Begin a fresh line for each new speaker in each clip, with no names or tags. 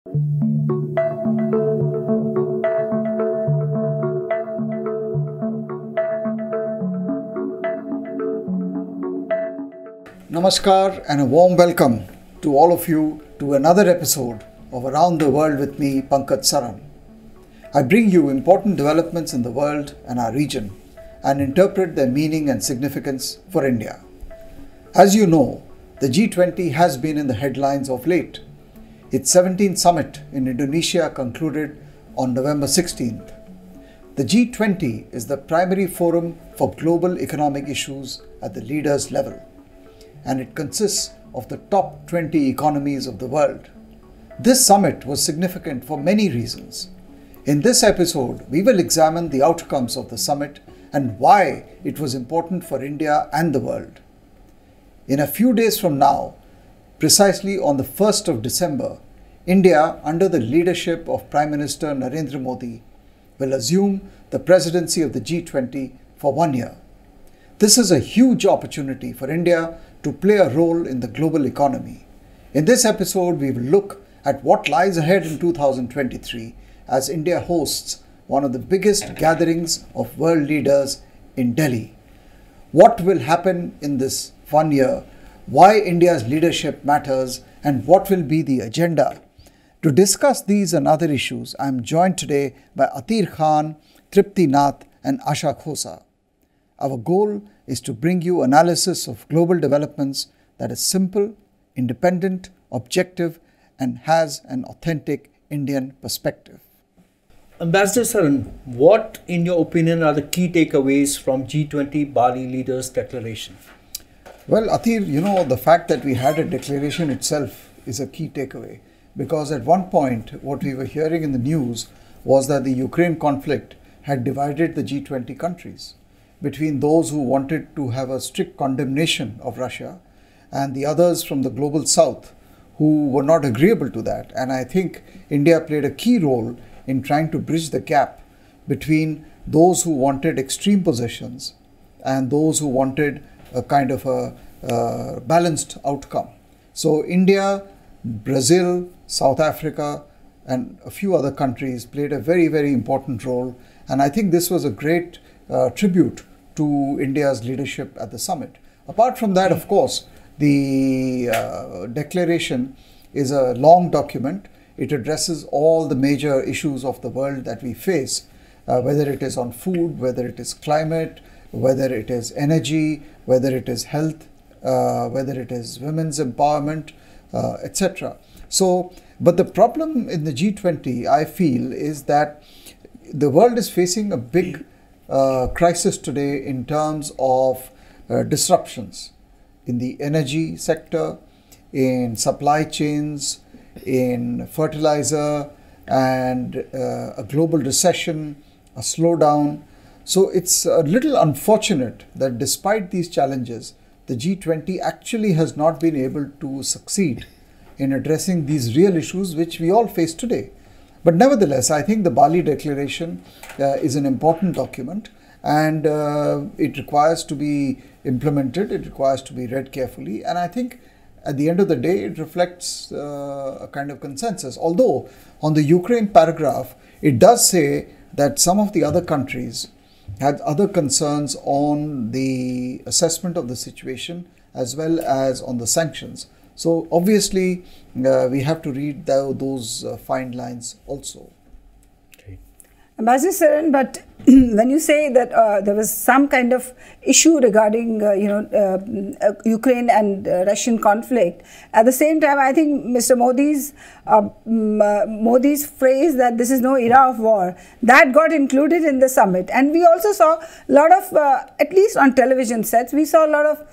Namaskar and a warm welcome to all of you to another episode of Around the World with me, Pankaj Saran. I bring you important developments in the world and our region and interpret their meaning and significance for India. As you know, the G20 has been in the headlines of late. Its 17th summit in Indonesia concluded on November 16th. The G20 is the primary forum for global economic issues at the leaders' level, and it consists of the top 20 economies of the world. This summit was significant for many reasons. In this episode, we will examine the outcomes of the summit and why it was important for India and the world. In a few days from now, precisely on the 1st of December, India, under the leadership of Prime Minister Narendra Modi, will assume the presidency of the G20 for 1 year. This is a huge opportunity for India to play a role in the global economy. In this episode, we will look at what lies ahead in 2023 as India hosts one of the biggest gatherings of world leaders in Delhi. What will happen in this 1 year, why India's leadership matters, and what will be the agenda. To discuss these and other issues, I am joined today by Atir Khan, Tripti Nath, and Asha Khosa. Our goal is to bring you analysis of global developments that is simple, independent, objective, and has an authentic Indian perspective.
Ambassador Saran, what, in your opinion, are the key takeaways from G20 Bali Leaders Declaration?
Well, Atir, the fact that we had a declaration itself is a key takeaway, because at one point what we were hearing in the news was that the Ukraine conflict had divided the G20 countries between those who wanted to have a strict condemnation of Russia and the others from the global south who were not agreeable to that. And I think India played a key role in trying to bridge the gap between those who wanted extreme positions and those who wanted a kind of a balanced outcome. So India, Brazil, South Africa, and a few other countries played a very, very important role. And I think this was a great tribute to India's leadership at the summit. Apart from that, of course, the declaration is a long document. It addresses all the major issues of the world that we face, whether it is on food, whether it is climate, whether it is energy, whether it is health, whether it is women's empowerment, etc. So, but the problem in the G20, I feel, is that the world is facing a big crisis today in terms of disruptions in the energy sector, in supply chains, in fertilizer, and a global recession, a slowdown. So it's a little unfortunate that despite these challenges, the G20 actually has not been able to succeed in addressing these real issues which we all face today. But nevertheless, I think the Bali Declaration is an important document, and it requires to be implemented, it requires to be read carefully, and I think at the end of the day it reflects a kind of consensus. Although on the Ukraine paragraph, it does say that some of the other countries had other concerns on the assessment of the situation as well as on the sanctions. So obviously we have to read those fine lines also.
Okay. Ambassador Saran, but when you say that there was some kind of issue regarding Ukraine and Russian conflict, at the same time I think Mr. Modi's phrase that this is no era of war, that got included in the summit, and we also saw a lot of at least on television sets we saw a lot of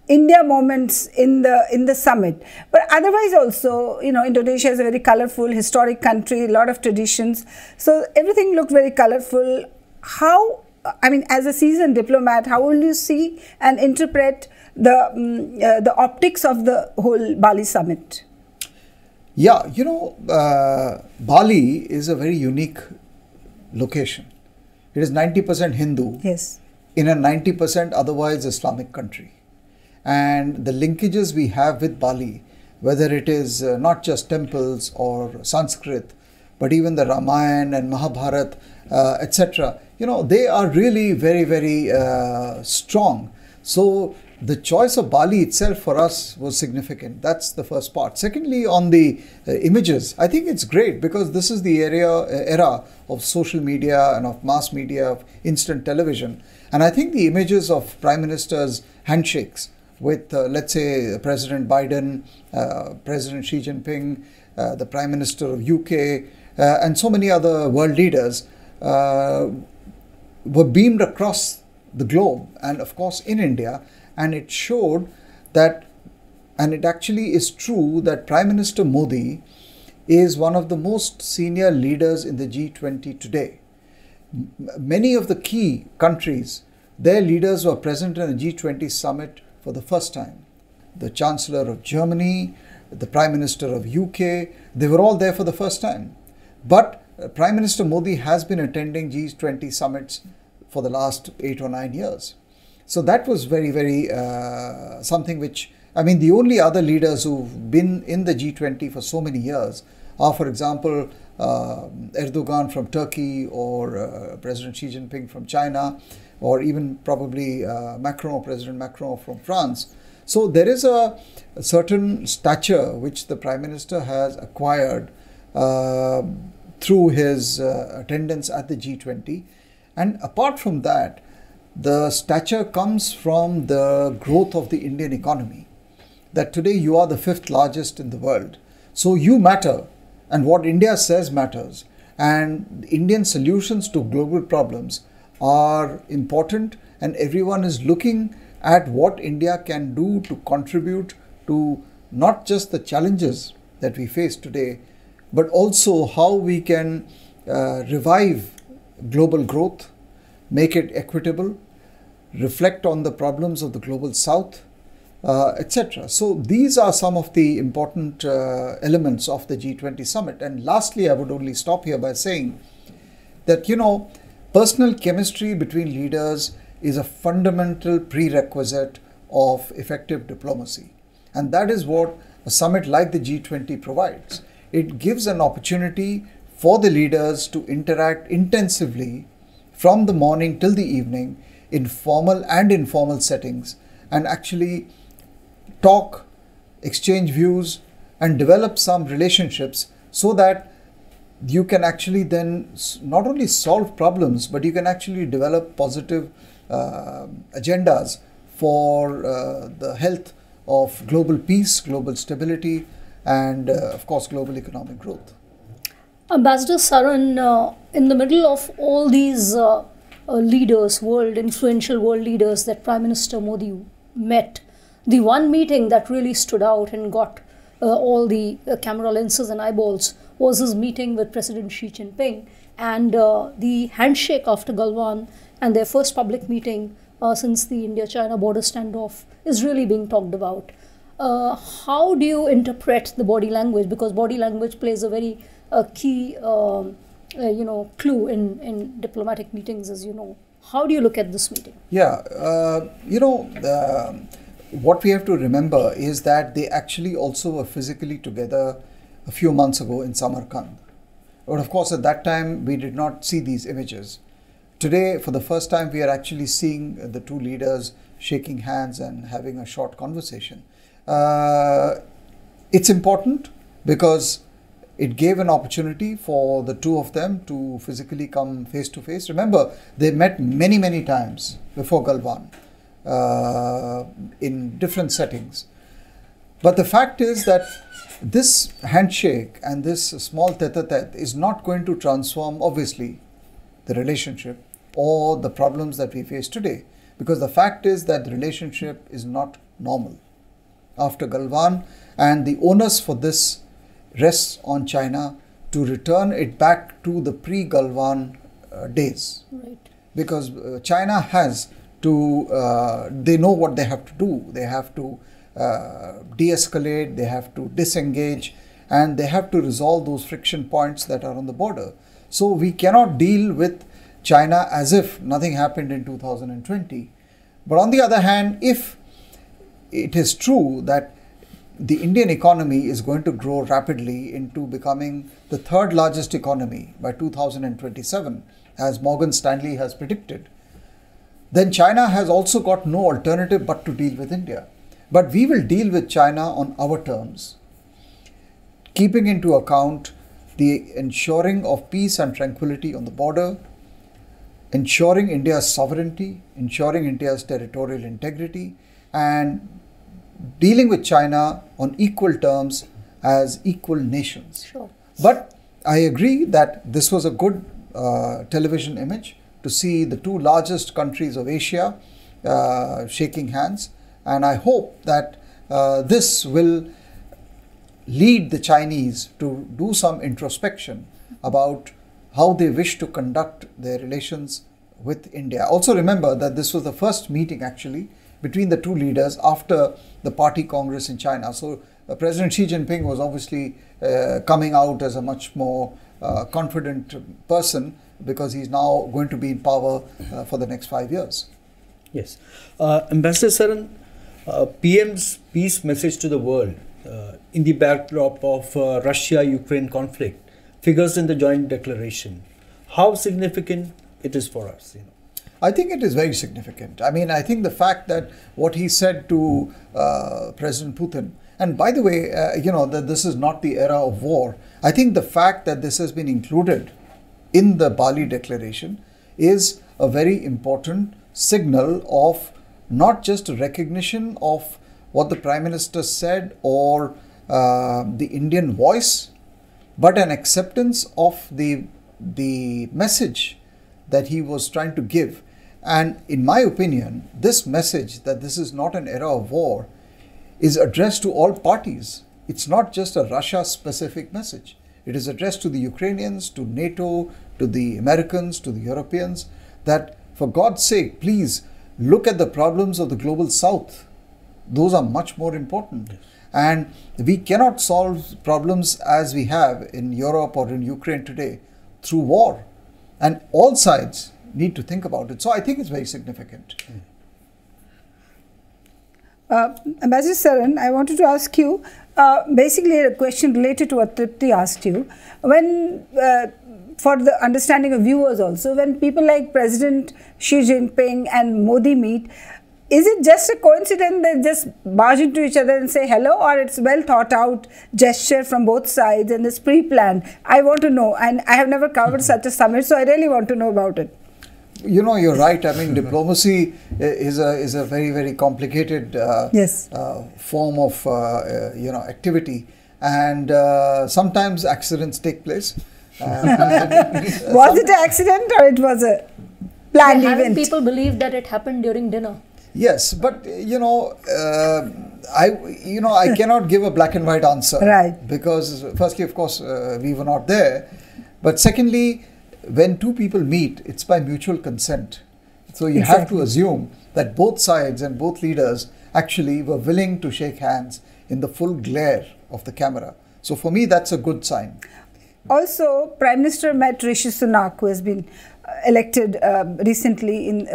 India moments in the summit. But otherwise also, Indonesia is a very colorful, historic country, a lot of traditions. So everything looked very colorful. How, as a seasoned diplomat, how will you see and interpret the optics of the whole Bali summit?
Yeah, Bali is a very unique location. It is 90% Hindu.
Yes.
In a 90% otherwise Islamic country. And the linkages we have with Bali whether it is not just temples or Sanskrit, but even the Ramayana and Mahabharata, etc. They are really very, very strong. So the choice of Bali itself for us was significant. That's the first part. Secondly, on the images, I think it's great because this is the era of social media and of mass media, of instant television. And I think the images of Prime Minister's handshakes with, let's say, President Biden, President Xi Jinping, the Prime Minister of UK, and so many other world leaders were beamed across the globe and, of course, in India. And it showed that, and it actually is true, that Prime Minister Modi is one of the most senior leaders in the G20 today. Many of the key countries, their leaders were present in the G20 summit for the first time. The Chancellor of Germany, the Prime Minister of UK, they were all there for the first time. But Prime Minister Modi has been attending G20 summits for the last 8 or 9 years. So that was very, very something which, I mean, the only other leaders who've been in the G20 for so many years are, for example, Erdogan from Turkey, or President Xi Jinping from China, or even probably President Macron from France. So there is a certain stature which the Prime Minister has acquired through his attendance at the G20. And apart from that, the stature comes from the growth of the Indian economy. That today you are the 5th largest in the world. So you matter, and what India says matters. And Indian solutions to global problems are important, and everyone is looking at what India can do to contribute to not just the challenges that we face today, but also how we can revive global growth, make it equitable, reflect on the problems of the global south, etc. So these are some of the important elements of the G20 summit. And lastly, I would only stop here by saying that, personal chemistry between leaders is a fundamental prerequisite of effective diplomacy. And that is what a summit like the G20 provides. It gives an opportunity for the leaders to interact intensively from the morning till the evening in formal and informal settings, and actually talk, exchange views, and develop some relationships so that you can actually then not only solve problems, but you can actually develop positive agendas for the health of global peace, global stability, and of course global economic growth.
Ambassador Saran, in the middle of all these leaders, influential world leaders that Prime Minister Modi met, the one meeting that really stood out and got all the camera lenses and eyeballs was his meeting with President Xi Jinping, and the handshake after Galwan and their first public meeting since the India-China border standoff is really being talked about. How do you interpret the body language? Because body language plays a very key clue in diplomatic meetings, as you know. How do you look at this meeting?
Yeah, what we have to remember is that they actually also were physically together a few months ago in Samarkand. But of course, at that time, we did not see these images. Today, for the first time, we are actually seeing the two leaders shaking hands and having a short conversation. It's important because it gave an opportunity for the two of them to physically come face to face. Remember, they met many, many times before Galwan in different settings. But the fact is that this handshake and this small tete-a-tete is not going to transform, obviously, the relationship or the problems that we face today. Because the fact is that the relationship is not normal after Galwan, and the onus for this rests on China to return it back to the pre-Galwan days.
Right.
Because China has to, they know what they have to do. They have to de-escalate, they have to disengage, and they have to resolve those friction points that are on the border. So we cannot deal with China as if nothing happened in 2020. But on the other hand, if it is true that the Indian economy is going to grow rapidly into becoming the third largest economy by 2027, as Morgan Stanley has predicted, then China has also got no alternative but to deal with India. But we will deal with China on our terms, keeping into account the ensuring of peace and tranquility on the border, ensuring India's sovereignty, ensuring India's territorial integrity, and dealing with China on equal terms as equal nations.
Sure.
But I agree that this was a good television image to see the two largest countries of Asia shaking hands, and I hope that this will lead the Chinese to do some introspection about how they wish to conduct their relations with India. Also remember that this was the first meeting actually between the two leaders after the party congress in China. So President Xi Jinping was obviously coming out as a much more confident person because he's now going to be in power for the next 5 years.
Yes. Ambassador Saran, PM's peace message to the world in the backdrop of Russia-Ukraine conflict figures in the joint declaration. How significant it is for us?
I think it is very significant. I mean, I think the fact that what he said to President Putin, and by the way, that this is not the era of war. I think the fact that this has been included in the Bali Declaration is a very important signal of not just a recognition of what the Prime Minister said or the Indian voice, but an acceptance of the message that he was trying to give. And in my opinion, this message that this is not an era of war is addressed to all parties. It's not just a Russia-specific message. It is addressed to the Ukrainians, to NATO, to the Americans, to the Europeans, that for God's sake, please look at the problems of the global South. Those are much more important. Yes. And we cannot solve problems as we have in Europe or in Ukraine today through war. And all sides need to think about it. So I think it's very significant.
Ambassador Saran, I wanted to ask you basically a question related to what Tripti asked you. When, for the understanding of viewers also, when people like President Xi Jinping and Modi meet, is it just a coincidence they just barge into each other and say hello, or it's well thought out gesture from both sides and it's pre-planned? I want to know, and I have never covered such a summit, so I really want to know about it.
You know, you're right. I mean, diplomacy is a very, very complicated form of activity, and sometimes accidents take place.
Was it an accident or it was a planned event?
People believe that it happened during dinner.
Yes, but I cannot give a black and white answer,
right?
Because firstly, of course, we were not there, but secondly, when two people meet, it's by mutual consent. So you have to assume that both sides and both leaders actually were willing to shake hands in the full glare of the camera. So for me, that's a good sign.
Also, Prime Minister met Rishi Sunak, who has been elected recently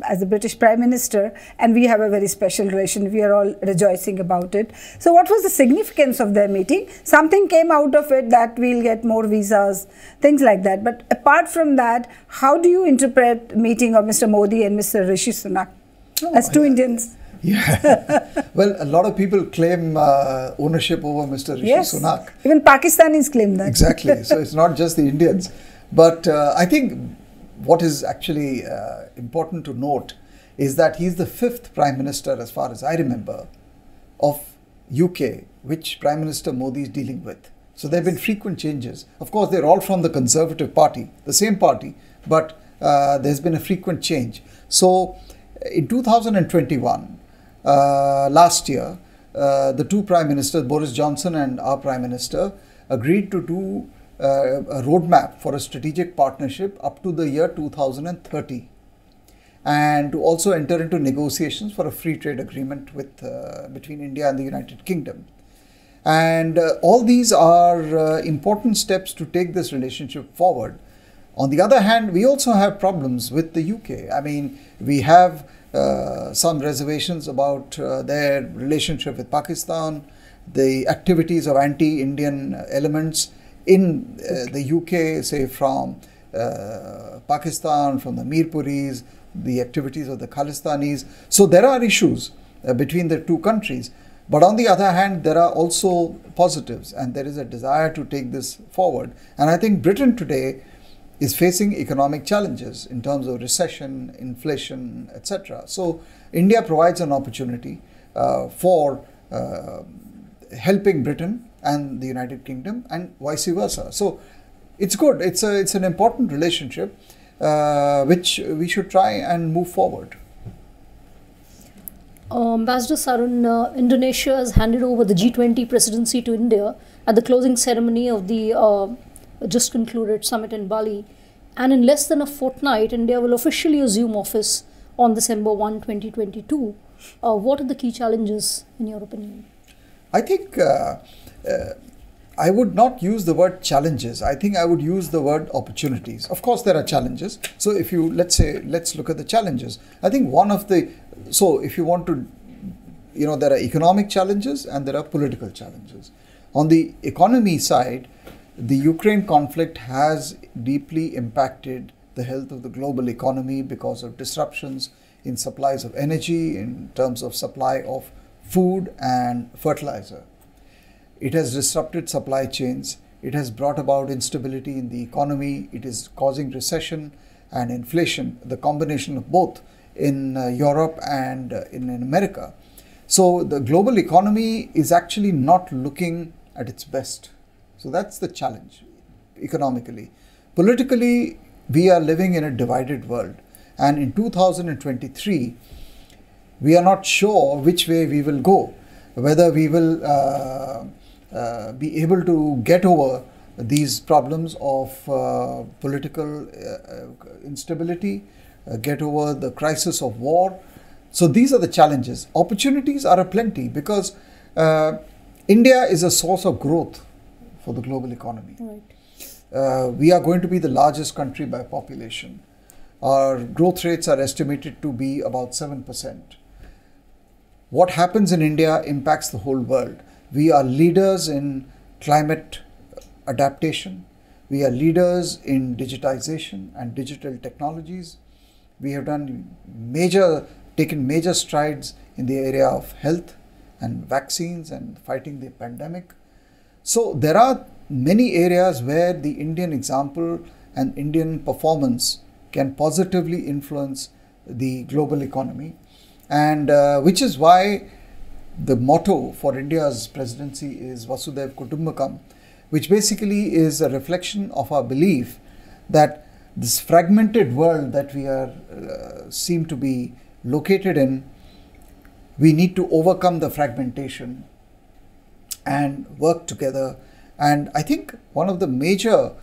as the British Prime Minister, and we have a very special relation. We are all rejoicing about it. So what was the significance of their meeting? Something came out of it that we'll get more visas, things like that. But apart from that, how do you interpret the meeting of Mr. Modi and Mr. Rishi Sunak as two Indians?
Yeah, well, a lot of people claim ownership over Mr. Rishi Sunak.
Even Pakistanis claim that.
Exactly. So it's not just the Indians. But I think what is actually important to note is that he's the 5th Prime Minister, as far as I remember, of UK, which Prime Minister Modi is dealing with. So there have been frequent changes. Of course, they're all from the Conservative Party, the same party, but there's been a frequent change. So in 2021, last year, the two Prime Ministers, Boris Johnson and our Prime Minister, agreed to do a roadmap for a strategic partnership up to the year 2030, and to also enter into negotiations for a free trade agreement with between India and the United Kingdom. And all these are important steps to take this relationship forward. On the other hand, we also have problems with the UK. I mean, we have some reservations about their relationship with Pakistan, the activities of anti-Indian elements in the UK, say from Pakistan, from the Mirpuris, the activities of the Khalistanis. So there are issues between the two countries. But on the other hand, there are also positives, and there is a desire to take this forward. And I think Britain today is facing economic challenges in terms of recession, inflation, etc. So India provides an opportunity for helping Britain and the United Kingdom, and vice versa. So it's good. It's an important relationship which we should try and move forward.
Ambassador Saran, Indonesia has handed over the G20 Presidency to India at the closing ceremony of the just concluded summit in Bali. And in less than a fortnight, India will officially assume office on December 1, 2022. What are the key challenges, in your opinion?
I think I would not use the word challenges. I think I would use the word opportunities. Of course, there are challenges. So if you, let's look at the challenges. I think so if you want to, there are economic challenges and there are political challenges. On the economy side, the Ukraine conflict has deeply impacted the health of the global economy because of disruptions in supplies of energy, in terms of supply of food and fertilizer. It has disrupted supply chains. It has brought about instability in the economy. It is causing recession and inflation, the combination of both in Europe and in America. So the global economy is actually not looking at its best. So that's the challenge economically. Politically, we are living in a divided world. And in 2023, we are not sure which way we will go, whether we will be able to get over these problems of political instability, get over the crisis of war. So these are the challenges. Opportunities are aplenty because India is a source of growth for the global economy.
Right.
We are going to be the largest country by population. Our growth rates are estimated to be about 7%. What happens in India impacts the whole world. We are leaders in climate adaptation. We are leaders in digitization and digital technologies. We have taken major strides in the area of health and vaccines and fighting the pandemic. So there are many areas where the Indian example and Indian performance can positively influence the global economy, and which is why the motto for India's presidency is Vasudhaiv Kutumbakam, which basically is a reflection of our belief that this fragmented world that we are seem to be located in, we need to overcome the fragmentation and work together. And I think one of the major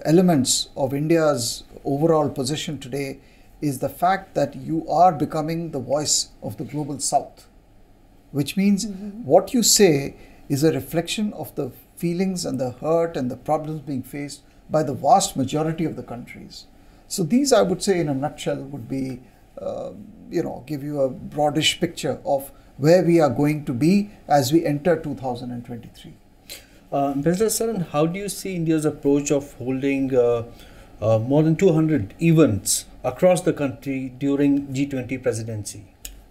elements of India's overall position today is the fact that you are becoming the voice of the global south, which means what you say is a reflection of the feelings and the hurt and the problems being faced by the vast majority of the countries. So these, I would say in a nutshell, would be, give you a broadish picture of where we are going to be as we enter 2023.
Ambassador Saran, how do you see India's approach of holding more than 200 events across the country during G20 presidency?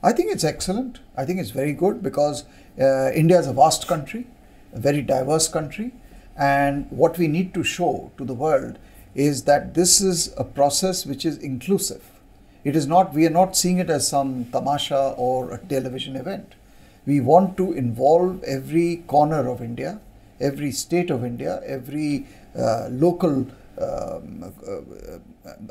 I think it's excellent. I think it's very good because India is a vast country, a very diverse country. And what we need to show to the world is that this is a process which is inclusive. It is not, we are not seeing it as some tamasha or a television event. We want to involve every corner of India, every state of India, every local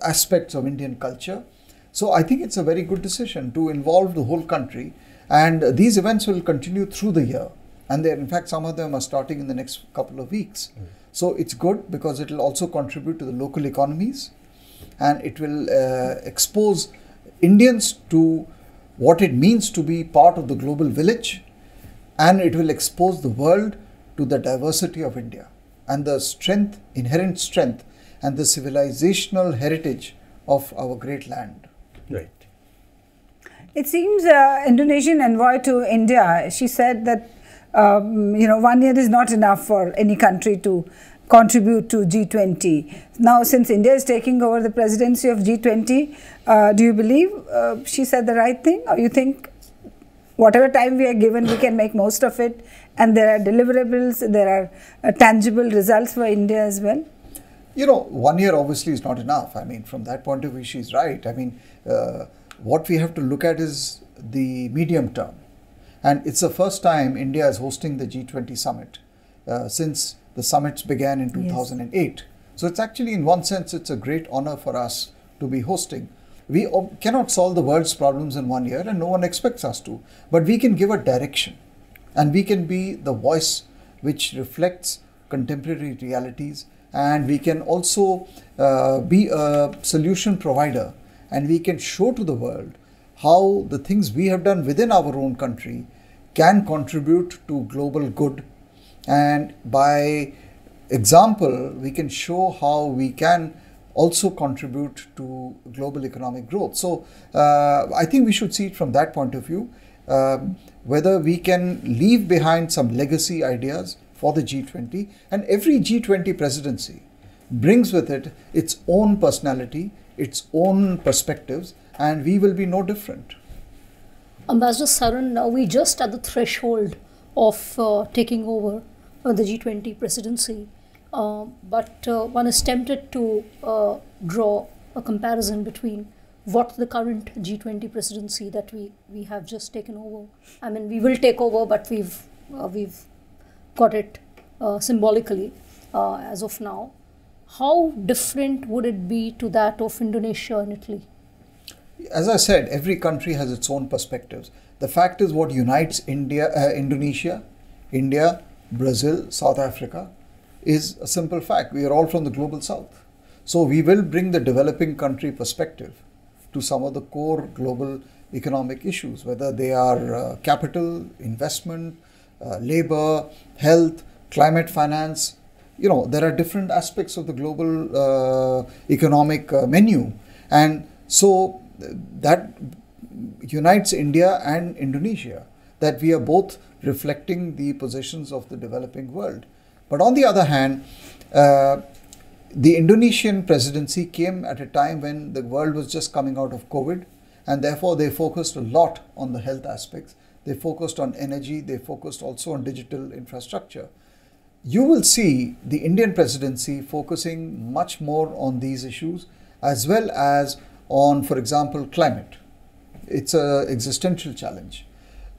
aspects of Indian culture. So I think it's a very good decision to involve the whole country, and these events will continue through the year, and in fact some of them are starting in the next couple of weeks. So it's good because it will also contribute to the local economies, and it will expose Indians to what it means to be part of the global village, and it will expose the world to the diversity of India and the strength, inherent strength, and the civilizational heritage of our great land.
Right.
It seems Indonesian envoy to India, she said that 1 year is not enough for any country to contribute to G20. Now, since India is taking over the presidency of G20, do you believe she said the right thing, or you think whatever time we are given, we can make most of it, and there are deliverables, there are tangible results for India as well?
1 year obviously is not enough. I mean, from that point of view, she's right. I mean, what we have to look at is the medium term. And it's the first time India is hosting the G20 summit since the summits began in 2008. Yes. So it's actually, in one sense, it's a great honor for us to be hosting. We cannot solve the world's problems in 1 year, and no one expects us to. But we can give a direction, and we can be the voice which reflects contemporary realities, and we can also be a solution provider, and we can show to the world how the things we have done within our own country can contribute to global good. And by example, we can show how we can also contribute to global economic growth. So I think we should see it from that point of view, whether we can leave behind some legacy ideas for the G20. And every G20 presidency brings with it its own personality, its own perspectives, and we will be no different.
Ambassador Saran, are we just at the threshold of taking over the G20 presidency? But one is tempted to draw a comparison between what the current G20 presidency that we have just taken over. I mean, we will take over, but we've got it symbolically as of now. How different would it be to that of Indonesia and Italy?
As I said, every country has its own perspectives. The fact is, what unites Indonesia, India, Brazil, South Africa is a simple fact. We are all from the global south. So we will bring the developing country perspective to some of the core global economic issues, whether they are capital, investment, labor, health, climate finance. There are different aspects of the global economic menu. And so that unites India and Indonesia, that we are both reflecting the positions of the developing world. But on the other hand, the Indonesian presidency came at a time when the world was just coming out of COVID, and therefore they focused a lot on the health aspects. They focused on energy. They focused also on digital infrastructure. You will see the Indian presidency focusing much more on these issues, as well as on, for example, climate. It's an existential challenge.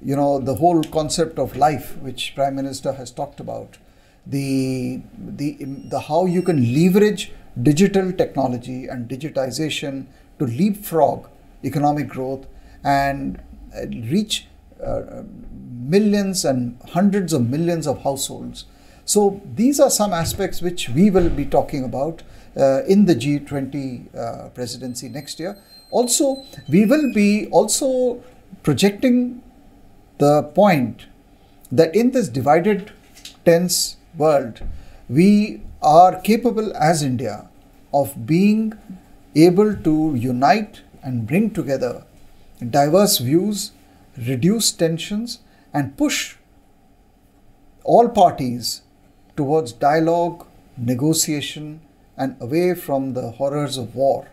The whole concept of life, which Prime Minister has talked about, the how you can leverage digital technology and digitization to leapfrog economic growth and reach millions and hundreds of millions of households. So these are some aspects which we will be talking about in the G20 presidency next year. Also, we will be also projecting the point that in this divided, tense world, we are capable as India of being able to unite and bring together diverse views, reduce tensions, and push all parties towards dialogue, negotiation, and away from the horrors of war.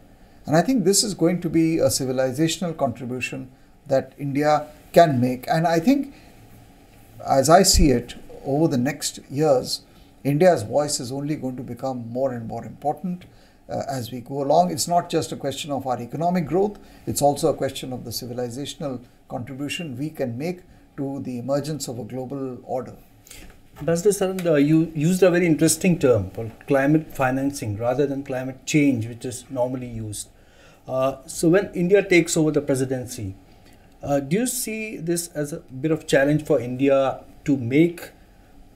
And I think this is going to be a civilizational contribution that India can make. And I think, as I see it, over the next years, India's voice is only going to become more and more important as we go along. It's not just a question of our economic growth, it's also a question of the civilizational contribution we can make to the emergence of a global order.
Ambassador Saran, you used a very interesting term called climate financing rather than climate change, which is normally used. So when India takes over the presidency, do you see this as a bit of challenge for India to make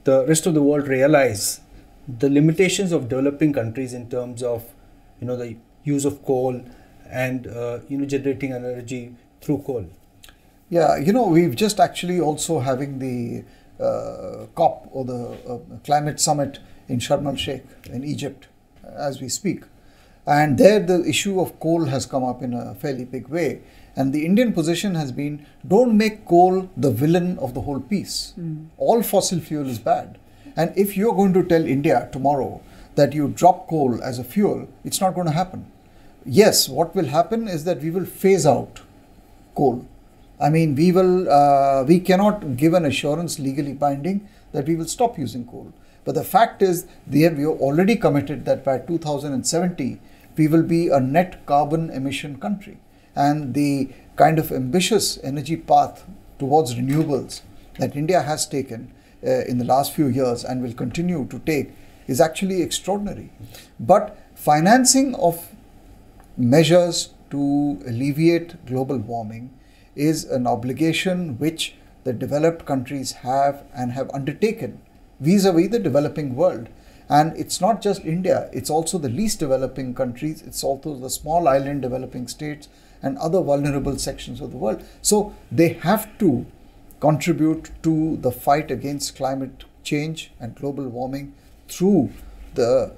the rest of the world realize the limitations of developing countries in terms of, the use of coal and, generating energy through coal?
Yeah, we've just actually also having the COP, or the climate summit in Sharm el-Sheikh in Egypt as we speak. And there the issue of coal has come up in a fairly big way. And the Indian position has been, don't make coal the villain of the whole piece. All fossil fuel is bad. And if you're going to tell India tomorrow that you drop coal as a fuel, it's not going to happen. Yes, what will happen is that we will phase out coal. I mean, we cannot give an assurance legally binding that we will stop using coal. But the fact is, we have already committed that by 2070, we will be a net carbon emission country. And the kind of ambitious energy path towards renewables that India has taken in the last few years and will continue to take is actually extraordinary. But financing of measures to alleviate global warming is an obligation which the developed countries have and have undertaken vis-a-vis the developing world. And it's not just India, it's also the least developing countries, it's also the small island developing states and other vulnerable sections of the world. So they have to contribute to the fight against climate change and global warming through the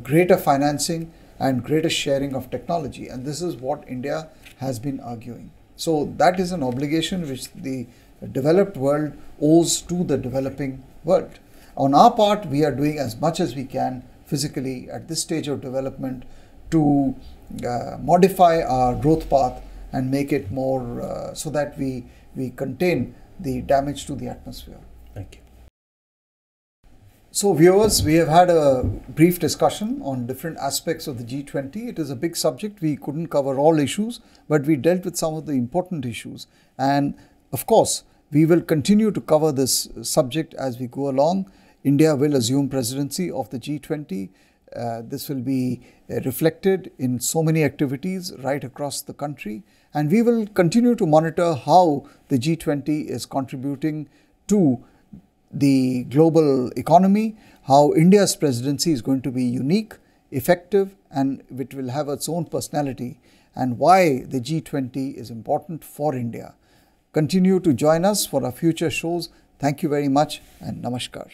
greater financing and greater sharing of technology. And this is what India has been arguing. So that is an obligation which the developed world owes to the developing world. On our part, we are doing as much as we can physically at this stage of development to modify our growth path and make it more so that we contain the damage to the atmosphere.
Thank you.
So viewers, we have had a brief discussion on different aspects of the G20. It is a big subject. We couldn't cover all issues, but we dealt with some of the important issues. And of course, we will continue to cover this subject as we go along. India will assume presidency of the G20. This will be reflected in so many activities right across the country. And we will continue to monitor how the G20 is contributing to the global economy, how India's presidency is going to be unique, effective, and it will have its own personality, and why the G20 is important for India. Continue to join us for our future shows. Thank you very much and namaskar.